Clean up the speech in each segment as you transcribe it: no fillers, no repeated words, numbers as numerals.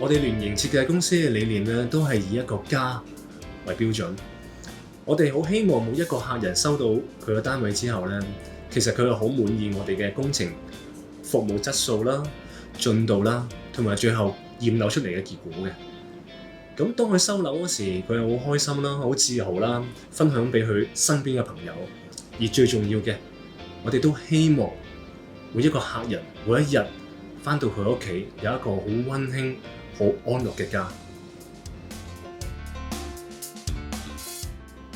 我哋聯營設計公司嘅理念咧，都係以一個家為標準。我哋好希望每一個客人收到佢嘅單位之後咧，其實佢係好滿意我哋嘅工程服務質素啦、進度啦，同埋最後驗樓出嚟嘅結果嘅。咁當佢收樓嗰時，佢又好開心啦、好自豪啦，分享俾佢身邊嘅朋友。而最重要嘅，我哋都希望每一個客人每一日返到佢屋企有一個好溫馨、好安樂嘅家。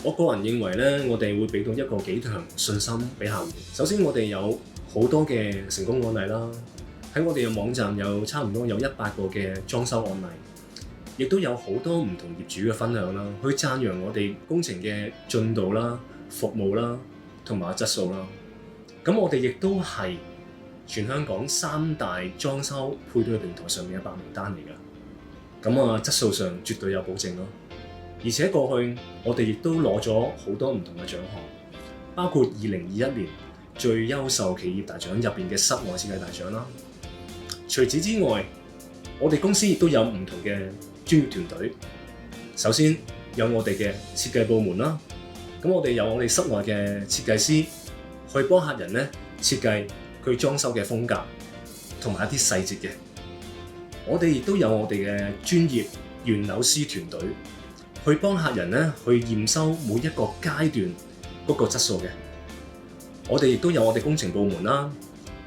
我個人認為咧，我哋會俾到一個幾強信心俾客戶。首先，我哋有好多嘅成功案例啦，喺我哋嘅網站有差唔多有100個嘅裝修案例。亦都有好多唔同業主嘅分享啦，去讚揚我哋工程嘅進度啦、服務啦同埋質素啦。咁我哋亦都係全香港3大裝修配對平台上面嘅白名單嚟㗎。咁質素上絕對有保證咯。而且過去我哋亦都攞咗好多唔同嘅獎項，包括2021年最優秀企業大獎入邊嘅室內設計大獎啦。除此之外，我哋公司亦都有唔同嘅專業團隊。首先有我哋嘅設計部門啦，咁我哋有我哋室內嘅設計師去幫客人咧設計佢裝修嘅風格同埋一啲細節嘅。我哋亦都有我哋嘅專業驗樓師團隊去幫客人咧去驗收每一個階段嗰個質素嘅。我哋亦都有我哋工程部門啦，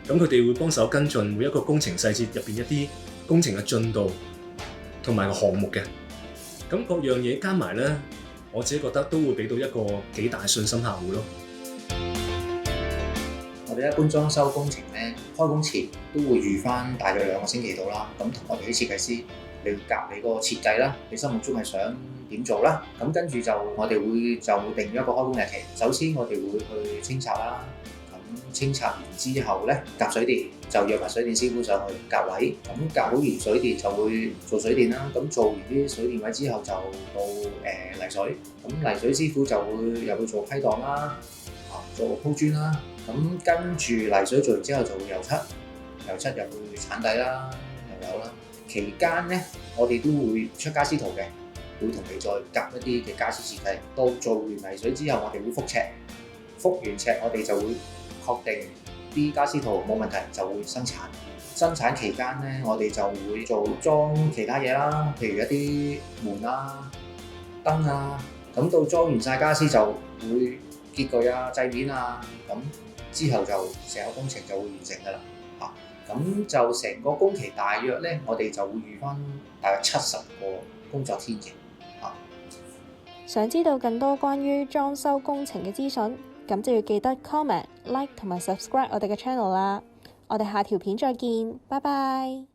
咁佢哋會幫手跟進每一個工程細節入邊一啲工程嘅進度同埋個項目嘅。咁各樣嘢加埋咧，我自己覺得都會俾到一個幾大信心客戶咯。我哋一般裝修工程咧，開工前都會預翻大約2個星期到啦。咁同我哋啲設計師，你夾你個設計啦，你心目中係想點做啦？咁跟住就我哋會定一個開工日期。首先我哋會去清拆啦。咁清拆完之後咧，夾水電就約埋水電師傅上去夾位。咁夾好完水電就會做水電啦。咁做完啲水電位之後就到泥水。咁泥水師傅就會入去做批盪啦，做鋪磚啦。咁跟住泥水做完之後就會油漆入去鏟底啦、油油啦。期間咧，我哋都會出家私圖嘅，會同你再夾一啲嘅家私設計。到做完泥水之後，我哋會覆尺，覆完尺我哋就會確定啲家私圖冇問題，就會生產。生產期間咧，我哋就會做裝其他嘢啦，譬如一啲門啊、燈啊。咁到裝完晒家私就會結具啊、製面啊，咁之後就成個工程就會完成㗎啦。咁就成個工期大約咧，我哋就會預翻大約70個工作天嘅。想知道更多關於裝修工程嘅資訊，咁就要記得 comment、like 同埋 subscribe 我哋嘅 channel 啦。我哋下條片再見，拜拜。